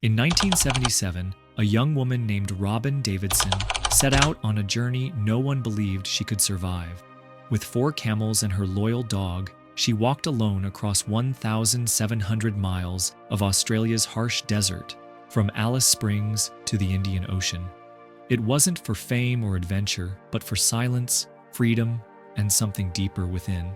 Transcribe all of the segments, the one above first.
In 1977, a young woman named Robin Davidson set out on a journey no one believed she could survive. With 4 camels and her loyal dog, she walked alone across 1,700 miles of Australia's harsh desert, from Alice Springs to the Indian Ocean. It wasn't for fame or adventure, but for silence, freedom, and something deeper within.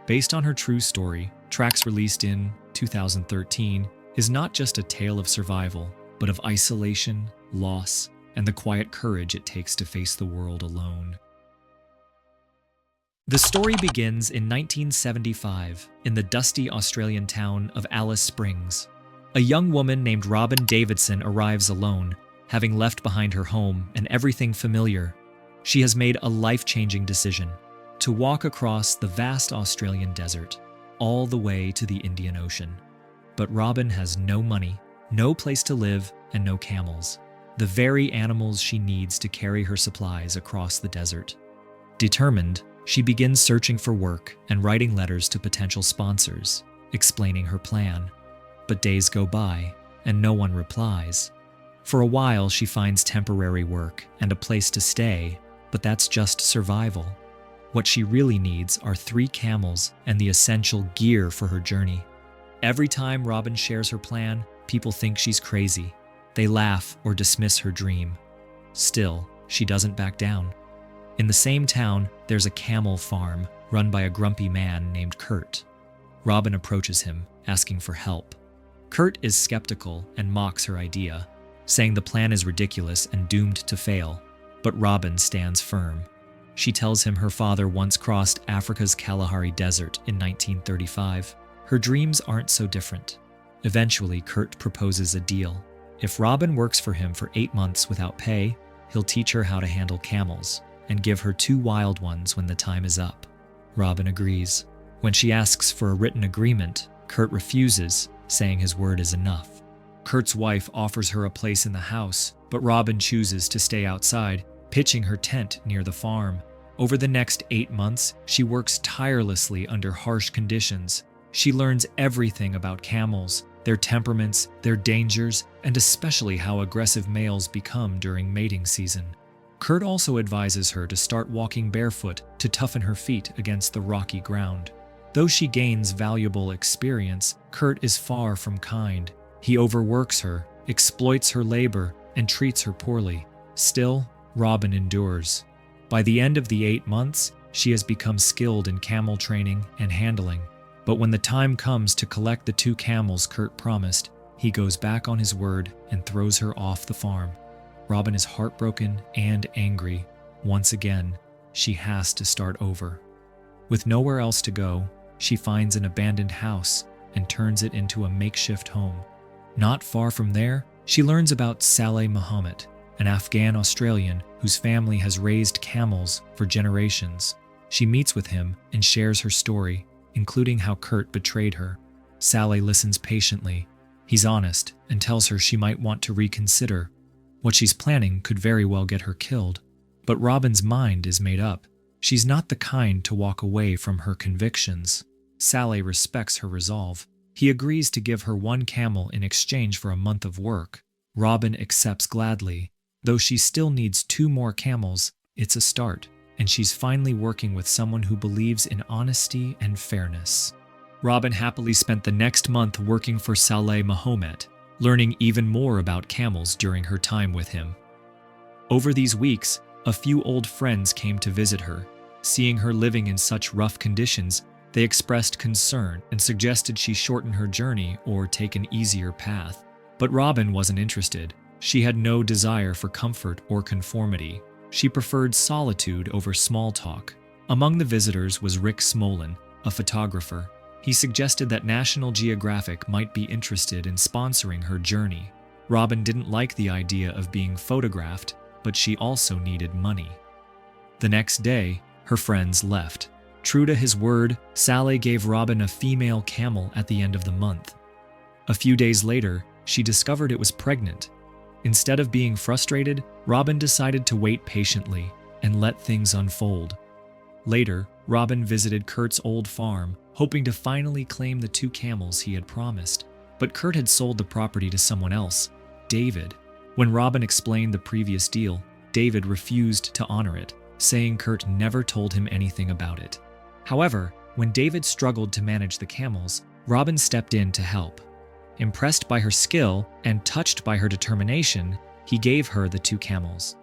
Based on her true story, Tracks, released in 2013, is not just a tale of survival, but of isolation, loss, and the quiet courage it takes to face the world alone. The story begins in 1975 in the dusty Australian town of Alice Springs. A young woman named Robin Davidson arrives alone, having left behind her home and everything familiar. She has made a life-changing decision to walk across the vast Australian desert, all the way to the Indian Ocean. But Robin has no money, no place to live, and no camels, the very animals she needs to carry her supplies across the desert. Determined, she begins searching for work and writing letters to potential sponsors, explaining her plan. But days go by, and no one replies. For a while, she finds temporary work and a place to stay, but that's just survival. What she really needs are 3 camels and the essential gear for her journey. Every time Robin shares her plan, people think she's crazy. They laugh or dismiss her dream. Still, she doesn't back down. In the same town, there's a camel farm run by a grumpy man named Kurt. Robin approaches him, asking for help. Kurt is skeptical and mocks her idea, saying the plan is ridiculous and doomed to fail. But Robin stands firm. She tells him her father once crossed Africa's Kalahari Desert in 1935. Her dreams aren't so different. Eventually, Kurt proposes a deal. If Robin works for him for 8 months without pay, he'll teach her how to handle camels and give her 2 wild ones when the time is up. Robin agrees. When she asks for a written agreement, Kurt refuses, saying his word is enough. Kurt's wife offers her a place in the house, but Robin chooses to stay outside, pitching her tent near the farm. Over the next 8 months, she works tirelessly under harsh conditions. She learns everything about camels, their temperaments, their dangers, and especially how aggressive males become during mating season. Kurt also advises her to start walking barefoot to toughen her feet against the rocky ground. Though she gains valuable experience, Kurt is far from kind. He overworks her, exploits her labor, and treats her poorly. Still, Robin endures. By the end of the 8 months, she has become skilled in camel training and handling. But when the time comes to collect the 2 camels Kurt promised, he goes back on his word and throws her off the farm. Robin is heartbroken and angry. Once again, she has to start over. With nowhere else to go, she finds an abandoned house and turns it into a makeshift home. Not far from there, she learns about Saleh Muhammad, an Afghan-Australian whose family has raised camels for generations. She meets with him and shares her story, including how Kurt betrayed her. Saleh listens patiently. He's honest and tells her she might want to reconsider. What she's planning could very well get her killed. But Robin's mind is made up. She's not the kind to walk away from her convictions. Saleh respects her resolve. He agrees to give her 1 camel in exchange for a month of work. Robin accepts gladly. Though she still needs 2 more camels, it's a start, and she's finally working with someone who believes in honesty and fairness. Robin happily spent the next month working for Saleh Muhammad, learning even more about camels during her time with him. Over these weeks, a few old friends came to visit her. Seeing her living in such rough conditions, they expressed concern and suggested she shorten her journey or take an easier path. But Robin wasn't interested. She had no desire for comfort or conformity. She preferred solitude over small talk. Among the visitors was Rick Smolin, a photographer. He suggested that National Geographic might be interested in sponsoring her journey. Robin didn't like the idea of being photographed, but she also needed money. The next day, her friends left. True to his word, Saleh gave Robin a female camel at the end of the month. A few days later, she discovered it was pregnant. Instead of being frustrated, Robin decided to wait patiently and let things unfold. Later, Robin visited Kurt's old farm, hoping to finally claim the 2 camels he had promised. But Kurt had sold the property to someone else, David. When Robin explained the previous deal, David refused to honor it, saying Kurt never told him anything about it. However, when David struggled to manage the camels, Robin stepped in to help. Impressed by her skill and touched by her determination, he gave her the 2 camels.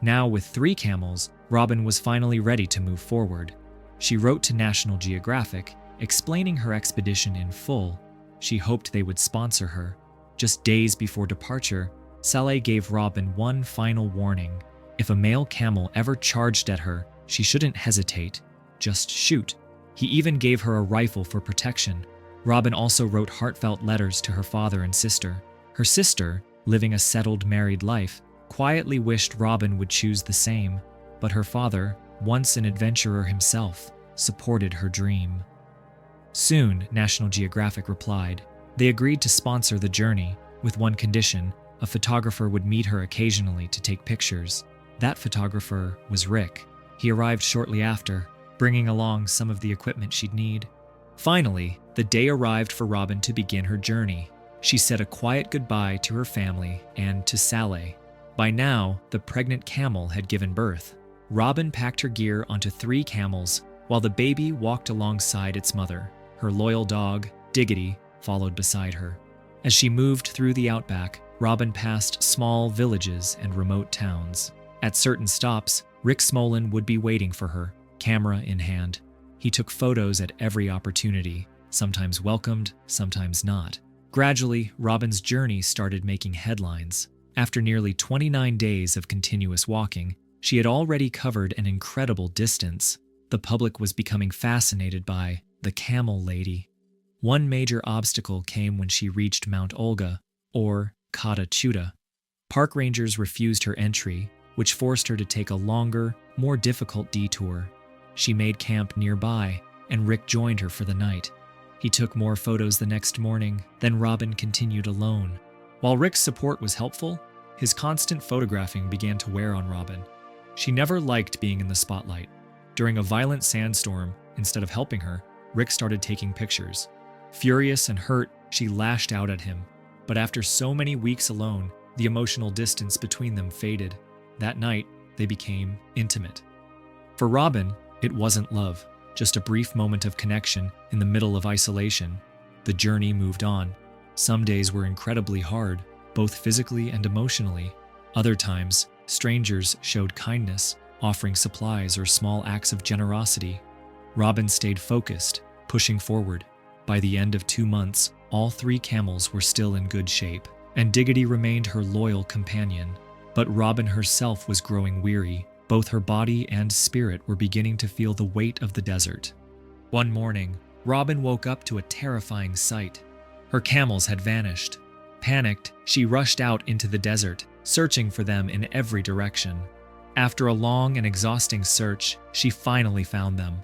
Now with 3 camels, Robin was finally ready to move forward. She wrote to National Geographic, explaining her expedition in full. She hoped they would sponsor her. Just days before departure, Saleh gave Robin one final warning. If a male camel ever charged at her, she shouldn't hesitate. Just shoot. He even gave her a rifle for protection. Robin also wrote heartfelt letters to her father and sister. Her sister, living a settled married life, quietly wished Robin would choose the same, but her father, once an adventurer himself, supported her dream. Soon, National Geographic replied. They agreed to sponsor the journey, with one condition: a photographer would meet her occasionally to take pictures. That photographer was Rick. He arrived shortly after, bringing along some of the equipment she'd need. Finally, the day arrived for Robin to begin her journey. She said a quiet goodbye to her family and to Saleh. By now, the pregnant camel had given birth. Robin packed her gear onto 3 camels, while the baby walked alongside its mother. Her loyal dog, Diggity, followed beside her. As she moved through the outback, Robin passed small villages and remote towns. At certain stops, Rick Smolin would be waiting for her, camera in hand. He took photos at every opportunity, sometimes welcomed, sometimes not. Gradually, Robin's journey started making headlines. After nearly 29 days of continuous walking, she had already covered an incredible distance. The public was becoming fascinated by the Camel Lady. One major obstacle came when she reached Mount Olga, or Kata Chuta. Park rangers refused her entry, which forced her to take a longer, more difficult detour. She made camp nearby, and Rick joined her for the night. He took more photos the next morning, then Robin continued alone. While Rick's support was helpful, his constant photographing began to wear on Robin. She never liked being in the spotlight. During a violent sandstorm, instead of helping her, Rick started taking pictures. Furious and hurt, she lashed out at him. But after so many weeks alone, the emotional distance between them faded. That night, they became intimate. For Robin, it wasn't love, just a brief moment of connection in the middle of isolation. The journey moved on. Some days were incredibly hard, both physically and emotionally. Other times, strangers showed kindness, offering supplies or small acts of generosity. Robin stayed focused, pushing forward. By the end of 2 months, all 3 camels were still in good shape, and Diggity remained her loyal companion. But Robin herself was growing weary. Both her body and spirit were beginning to feel the weight of the desert. One morning, Robin woke up to a terrifying sight. Her camels had vanished. Panicked, she rushed out into the desert, searching for them in every direction. After a long and exhausting search, she finally found them.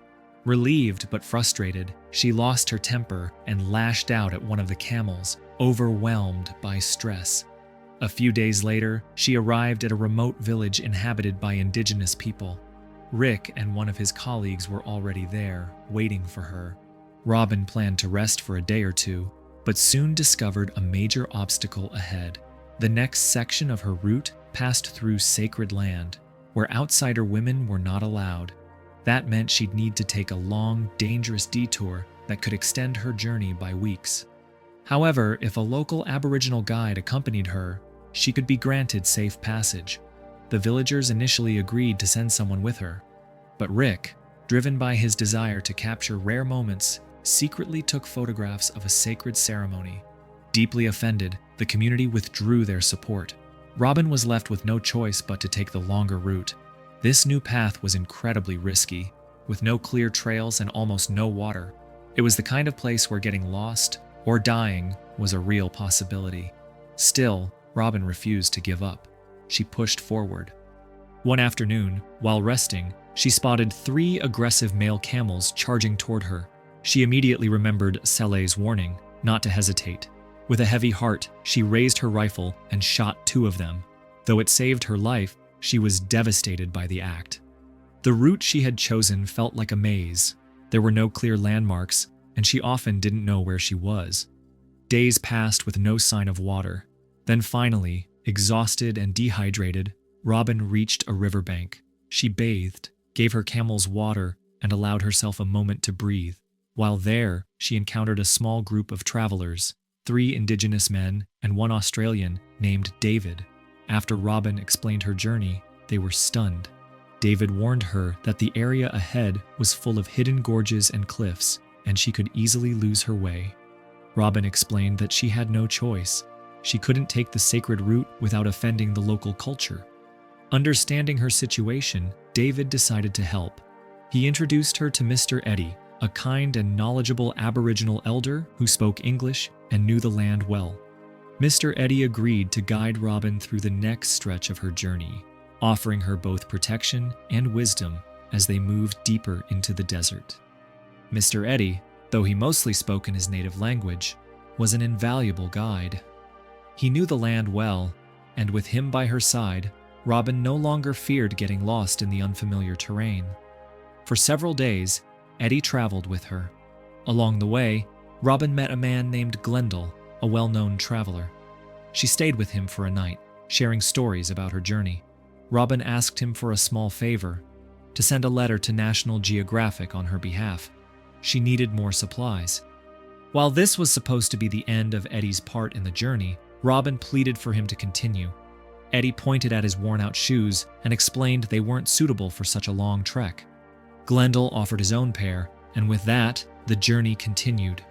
Relieved but frustrated, she lost her temper and lashed out at one of the camels, overwhelmed by stress. A few days later, she arrived at a remote village inhabited by indigenous people. Rick and one of his colleagues were already there, waiting for her. Robin planned to rest for a day or 2, but soon discovered a major obstacle ahead. The next section of her route passed through sacred land, where outsider women were not allowed. That meant she'd need to take a long, dangerous detour that could extend her journey by weeks. However, if a local Aboriginal guide accompanied her, she could be granted safe passage. The villagers initially agreed to send someone with her, but Rick, driven by his desire to capture rare moments, secretly took photographs of a sacred ceremony. Deeply offended, the community withdrew their support. Robin was left with no choice but to take the longer route. This new path was incredibly risky, with no clear trails and almost no water. It was the kind of place where getting lost or dying was a real possibility. Still, Robin refused to give up. She pushed forward. One afternoon, while resting, she spotted 3 aggressive male camels charging toward her. She immediately remembered Saleh's warning, not to hesitate. With a heavy heart, she raised her rifle and shot 2 of them. Though it saved her life, she was devastated by the act. The route she had chosen felt like a maze. There were no clear landmarks, and she often didn't know where she was. Days passed with no sign of water. Then finally, Exhausted and dehydrated, Robin reached a riverbank. She bathed, gave her camels water, and allowed herself a moment to breathe. While there, she encountered a small group of travelers, 3 indigenous men and 1 Australian named David. After Robin explained her journey, they were stunned. David warned her that the area ahead was full of hidden gorges and cliffs, and she could easily lose her way. Robin explained that she had no choice. She couldn't take the sacred route without offending the local culture. Understanding her situation, David decided to help. He introduced her to Mr. Eddie, a kind and knowledgeable Aboriginal elder who spoke English and knew the land well. Mr. Eddie agreed to guide Robin through the next stretch of her journey, offering her both protection and wisdom as they moved deeper into the desert. Mr. Eddie, though he mostly spoke in his native language, was an invaluable guide. He knew the land well, and with him by her side, Robin no longer feared getting lost in the unfamiliar terrain. For several days, Eddie traveled with her. Along the way, Robin met a man named Glendale, a well-known traveler. She stayed with him for a night, sharing stories about her journey. Robin asked him for a small favor, to send a letter to National Geographic on her behalf. She needed more supplies. While this was supposed to be the end of Eddie's part in the journey, Robin pleaded for him to continue. Eddie pointed at his worn-out shoes and explained they weren't suitable for such a long trek. Glendale offered his own pair, and with that, the journey continued.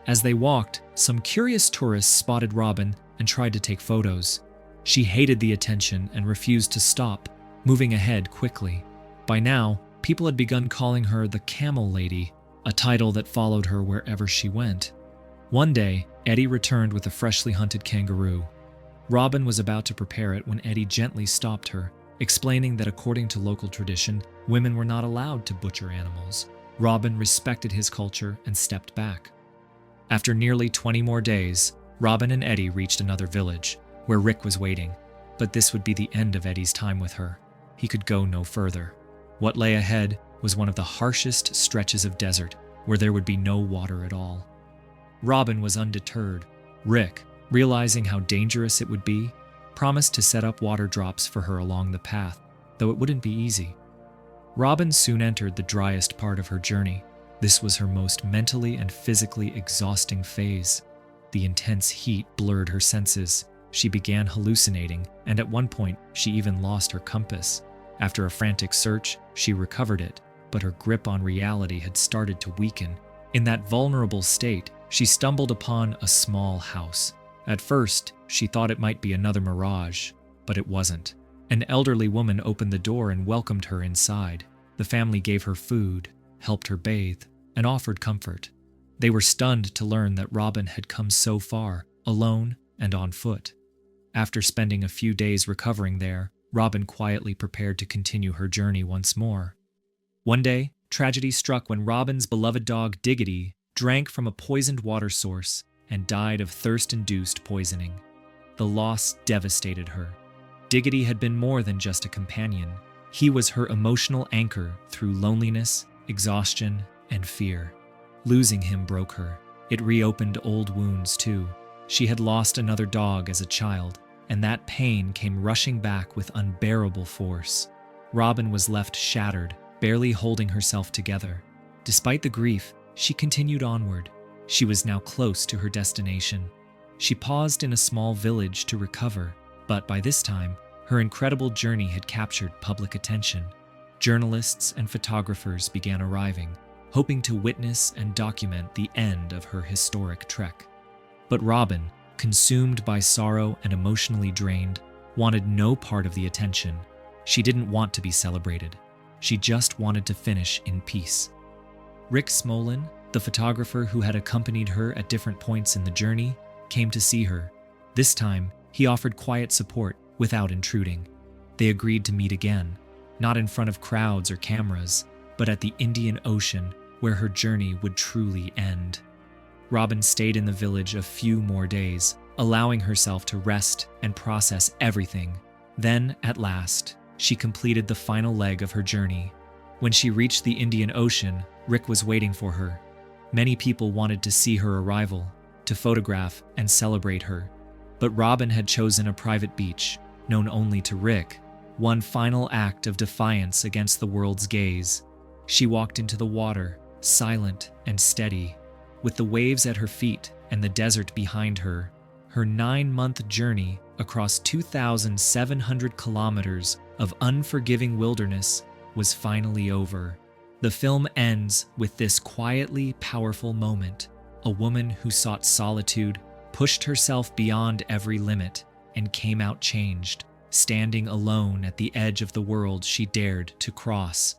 As they walked, some curious tourists spotted Robin and tried to take photos. She hated the attention and refused to stop, moving ahead quickly. By now, people had begun calling her the Camel Lady, a title that followed her wherever she went. One day, Eddie returned with a freshly hunted kangaroo. Robin was about to prepare it when Eddie gently stopped her, explaining that according to local tradition, women were not allowed to butcher animals. Robin respected his culture and stepped back. After nearly 20 more days, Robin and Eddie reached another village, where Rick was waiting, but this would be the end of Eddie's time with her. He could go no further. What lay ahead was one of the harshest stretches of desert, where there would be no water at all. Robin was undeterred. Rick, realizing how dangerous it would be, promised to set up water drops for her along the path, though it wouldn't be easy. Robin soon entered the driest part of her journey. This was her most mentally and physically exhausting phase. The intense heat blurred her senses. She began hallucinating, and at one point, she even lost her compass. After a frantic search, she recovered it, but her grip on reality had started to weaken. In that vulnerable state, she stumbled upon a small house. At first, she thought it might be another mirage, but it wasn't. An elderly woman opened the door and welcomed her inside. The family gave her food, helped her bathe, and offered comfort. They were stunned to learn that Robin had come so far, alone and on foot. After spending a few days recovering there, Robin quietly prepared to continue her journey once more. One day, tragedy struck when Robin's beloved dog Diggity drank from a poisoned water source and died of thirst-induced poisoning. The loss devastated her. Diggity had been more than just a companion. He was her emotional anchor through loneliness, exhaustion, and fear. Losing him broke her. It reopened old wounds too. She had lost another dog as a child, and that pain came rushing back with unbearable force. Robin was left shattered, barely holding herself together. Despite the grief, she continued onward. She was now close to her destination. She paused in a small village to recover, but by this time, her incredible journey had captured public attention. Journalists and photographers began arriving, hoping to witness and document the end of her historic trek. But Robin, consumed by sorrow and emotionally drained, wanted no part of the attention. She didn't want to be celebrated. She just wanted to finish in peace. Rick Smolin, the photographer who had accompanied her at different points in the journey, came to see her. This time, he offered quiet support without intruding. They agreed to meet again, not in front of crowds or cameras, but at the Indian Ocean, where her journey would truly end. Robin stayed in the village a few more days, allowing herself to rest and process everything. Then, at last, she completed the final leg of her journey. When she reached the Indian Ocean, Rick was waiting for her. Many people wanted to see her arrival, to photograph and celebrate her. But Robin had chosen a private beach, known only to Rick, one final act of defiance against the world's gaze. She walked into the water, silent and steady, with the waves at her feet and the desert behind her. Her 9-month journey across 2,700 kilometers of unforgiving wilderness was finally over. The film ends with this quietly powerful moment: a woman who sought solitude, pushed herself beyond every limit, and came out changed, standing alone at the edge of the world she dared to cross.